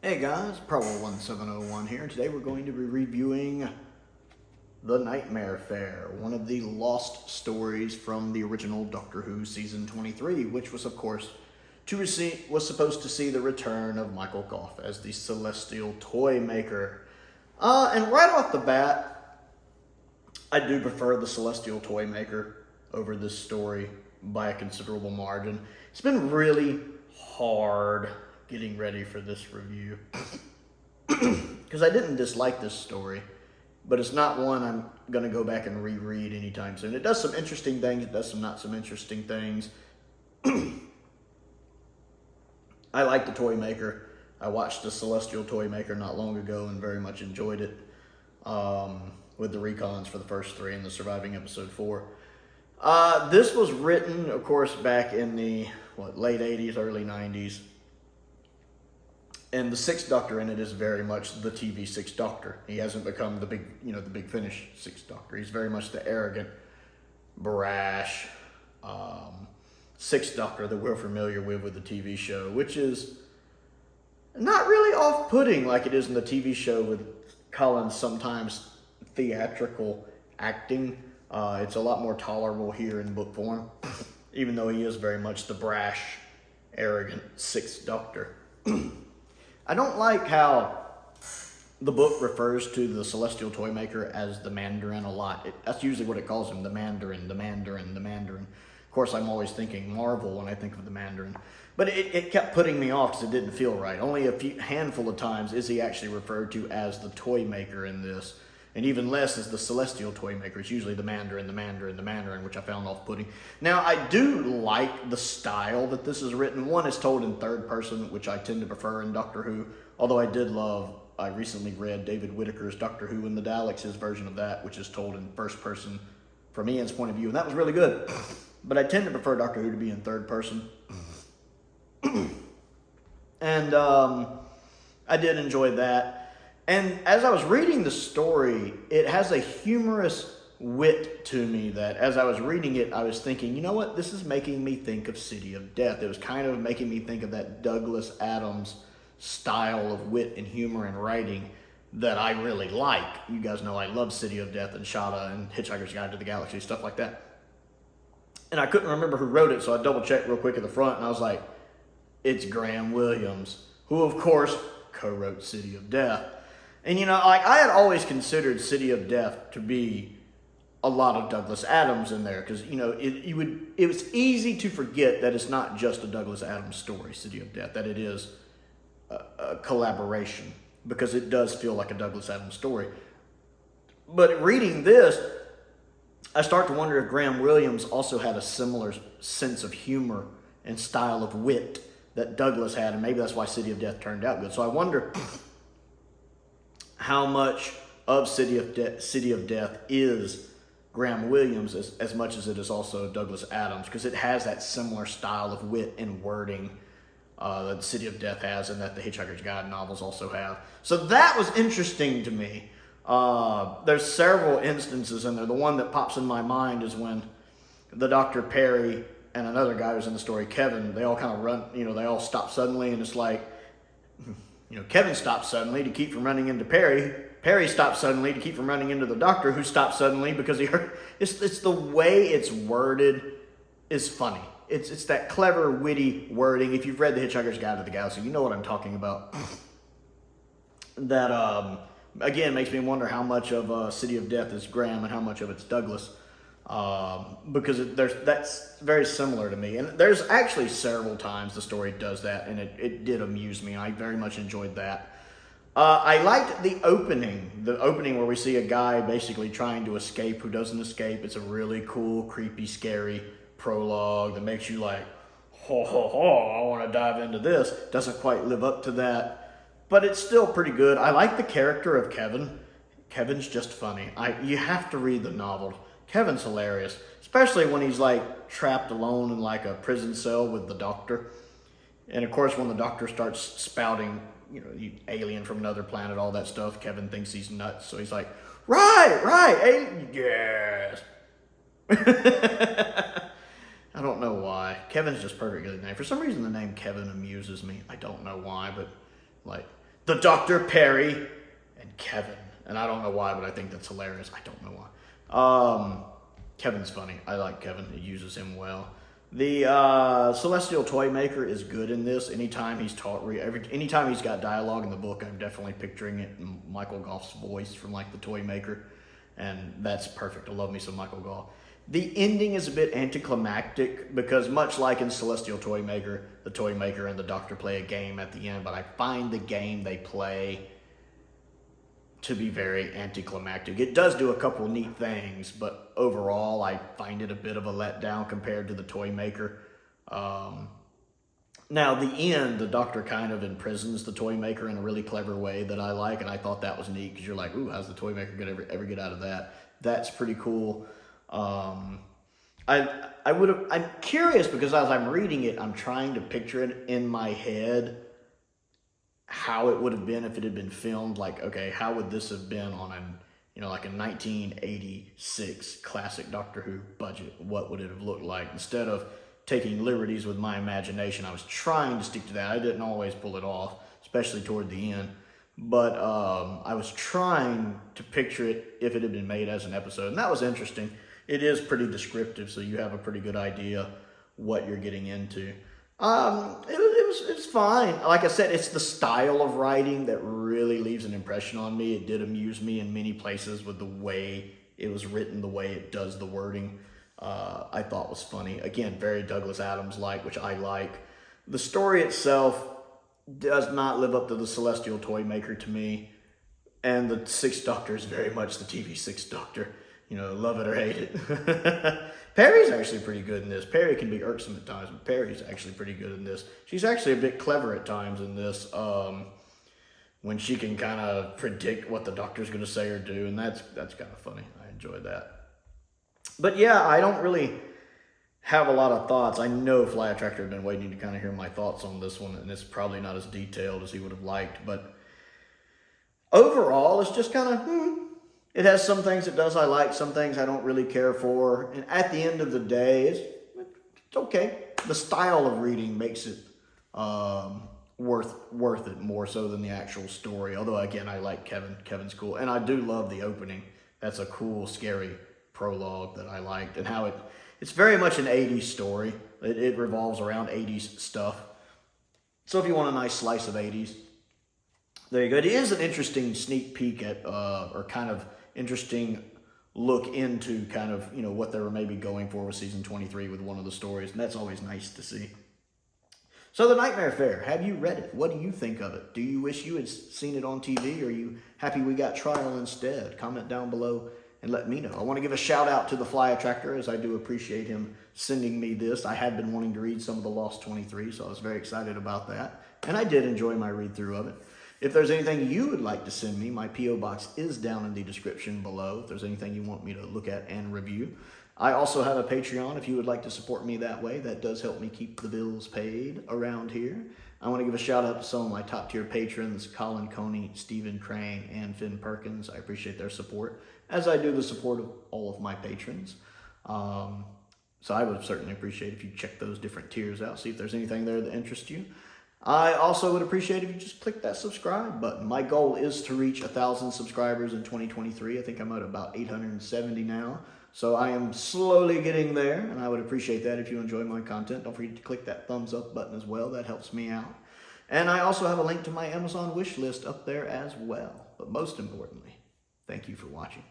Hey guys, Prowl 1701 here. Today we're going to be reviewing The Nightmare Fair, one of the lost stories from the original Doctor Who season 23, which was, of course, was supposed to see the return of Michael Gough as the Celestial Toy Maker. And right off the bat, I do prefer the Celestial Toy Maker over this story by a considerable margin. It's been really hard getting ready for this review because I didn't dislike this story, but it's not one I'm going to go back and reread anytime soon. It does some interesting things, it does some not some interesting things. I like the Toy Maker. I watched the Celestial Toy Maker not long ago and very much enjoyed it, with the recons for the first three and the surviving episode 4. This was written, of course, back in the late 80s, early 90s. And the Sixth Doctor in it is very much the TV Sixth Doctor. He hasn't become the big finish Sixth Doctor. He's very much the arrogant, brash Sixth Doctor that we're familiar with the TV show, which is not really off-putting like it is in the TV show with Colin's sometimes theatrical acting. It's a lot more tolerable here in book form, even though he is very much the brash, arrogant Sixth Doctor. I don't like how the book refers to the Celestial Toy Maker as the Mandarin a lot. That's usually what it calls him, the Mandarin, the Mandarin, the Mandarin. Of course, I'm always thinking Marvel when I think of the Mandarin. But it kept putting me off because it didn't feel right. Only a handful of times is he actually referred to as the Toy Maker in this. And even less as the Celestial Toy Maker. It's usually the Mandarin, the Mandarin, the Mandarin, which I found off-putting. Now, I do like the style that this is written. One is told in third person, which I tend to prefer in Doctor Who. Although I recently read David Whittaker's Doctor Who and the Daleks, his version of that, which is told in first person from Ian's point of view. And that was really good. But I tend to prefer Doctor Who to be in third person. And I did enjoy that. And as I was reading the story, it has a humorous wit to me that as I was reading it, I was thinking, you know what, this is making me think of City of Death. It was kind of making me think of that Douglas Adams style of wit and humor and writing that I really like. You guys know I love City of Death and Shada and Hitchhiker's Guide to the Galaxy, stuff like that. And I couldn't remember who wrote it, so I double-checked real quick at the front, and I was like, it's Graham Williams, who, of course, co-wrote City of Death. And, I had always considered City of Death to be a lot of Douglas Adams in there. Because, it was easy to forget that it's not just a Douglas Adams story, City of Death. That it is a collaboration. Because it does feel like a Douglas Adams story. But reading this, I start to wonder if Graham Williams also had a similar sense of humor and style of wit that Douglas had. And maybe that's why City of Death turned out good. So I wonder how much of City of Death is Graham Williams as much as it is also Douglas Adams, because it has that similar style of wit and wording that City of Death has and that the Hitchhiker's Guide novels also have. So that was interesting to me. There's several instances in there. The one that pops in my mind is when the Dr. Perry and another guy who's in the story, Kevin, they all kind of run, they all stop suddenly, and it's like, Kevin stops suddenly to keep from running into Perry. Perry stops suddenly to keep from running into the Doctor, who stops suddenly because he heard. It's the way it's worded is funny. It's that clever, witty wording. If you've read The Hitchhiker's Guide to the Galaxy, you know what I'm talking about. That, again, makes me wonder how much of City of Death is Graham and how much of it's Douglas. Because that's very similar to me. And there's actually several times the story does that, and it did amuse me. I very much enjoyed that. I liked the opening where we see a guy basically trying to escape who doesn't escape. It's a really cool, creepy, scary prologue that makes you like, ho, ho, ho, I want to dive into this. Doesn't quite live up to that, but it's still pretty good. I like the character of Kevin. Kevin's just funny. You have to read the novel. Kevin's hilarious, especially when he's like trapped alone in like a prison cell with the Doctor. And of course, when the Doctor starts spouting, alien from another planet, all that stuff, Kevin thinks he's nuts. So he's like, right, alien, yes. I don't know why. Kevin's just perfect good name. For some reason, the name Kevin amuses me. I don't know why, but like the Dr. Perry, and Kevin. And I don't know why, but I think that's hilarious. I don't know why. Kevin's funny. I like Kevin. He uses him well. The Celestial Toy Maker is good in this. Anytime he's anytime he's got dialogue in the book, I'm definitely picturing it in Michael Goff's voice from like the Toy Maker, and that's perfect. I love me some Michael Goff. The ending is a bit anticlimactic because much like in Celestial Toy Maker, the Toy Maker and the Doctor play a game at the end, but I find the game they play to be very anticlimactic. It does do a couple neat things, but overall I find it a bit of a letdown compared to the Toy Maker. Now the end, the Doctor kind of imprisons the Toy Maker in a really clever way that I like, and I thought that was neat because you're like, ooh, how's the Toy Maker gonna ever get out of that? That's pretty cool. I'm curious because as I'm reading it, I'm trying to picture it in my head how it would have been if it had been filmed. Like, okay, how would this have been on like a 1986 classic Doctor Who budget? What would it have looked like? Instead of taking liberties with my imagination, I was trying to stick to that. I didn't always pull it off, especially toward the end. But I was trying to picture it if it had been made as an episode, and that was interesting. It is pretty descriptive, so you have a pretty good idea what you're getting into. It was fine. Like I said, it's the style of writing that really leaves an impression on me. It did amuse me in many places with the way it was written, the way it does the wording. I thought was funny. Again, very Douglas Adams-like, which I like. The story itself does not live up to the Celestial Toy Maker to me, and the Sixth Doctor is very much the TV Sixth Doctor. Love it or hate it. Perry's actually pretty good in this. Perry can be irksome at times, but Perry's actually pretty good in this. She's actually a bit clever at times in this, when she can kind of predict what the Doctor's going to say or do, and that's kind of funny. I enjoyed that. But yeah, I don't really have a lot of thoughts. I know Fly Attractor had been waiting to kind of hear my thoughts on this one, and it's probably not as detailed as he would have liked, but overall, it's just kind of, It has some things it does I like, some things I don't really care for. And at the end of the day, it's okay. The style of reading makes it worth it more so than the actual story. Although, again, I like Kevin. Kevin's cool. And I do love the opening. That's a cool, scary prologue that I liked. And how it's very much an 80s story. It revolves around 80s stuff. So if you want a nice slice of 80s, there you go. It is an interesting sneak peek at, or kind of interesting look into kind of, what they were maybe going for with season 23 with one of the stories. And that's always nice to see. So The Nightmare Fair, have you read it? What do you think of it? Do you wish you had seen it on TV? Or are you happy we got Trial instead? Comment down below and let me know. I want to give a shout out to the Fly Attractor, as I do appreciate him sending me this. I had been wanting to read some of the Lost 23, so I was very excited about that. And I did enjoy my read through of it. If there's anything you would like to send me, my P.O. Box is down in the description below. If there's anything you want me to look at and review. I also have a Patreon if you would like to support me that way. That does help me keep the bills paid around here. I want to give a shout out to some of my top tier patrons, Colin Coney, Stephen Crane, and Finn Perkins. I appreciate their support, as I do the support of all of my patrons. So I would certainly appreciate if you check those different tiers out, see if there's anything there that interests you. I also would appreciate if you just click that subscribe button. My goal is to reach 1,000 subscribers in 2023. I think I'm at about 870 now. So I am slowly getting there, and I would appreciate that if you enjoy my content. Don't forget to click that thumbs up button as well. That helps me out. And I also have a link to my Amazon wish list up there as well. But most importantly, thank you for watching.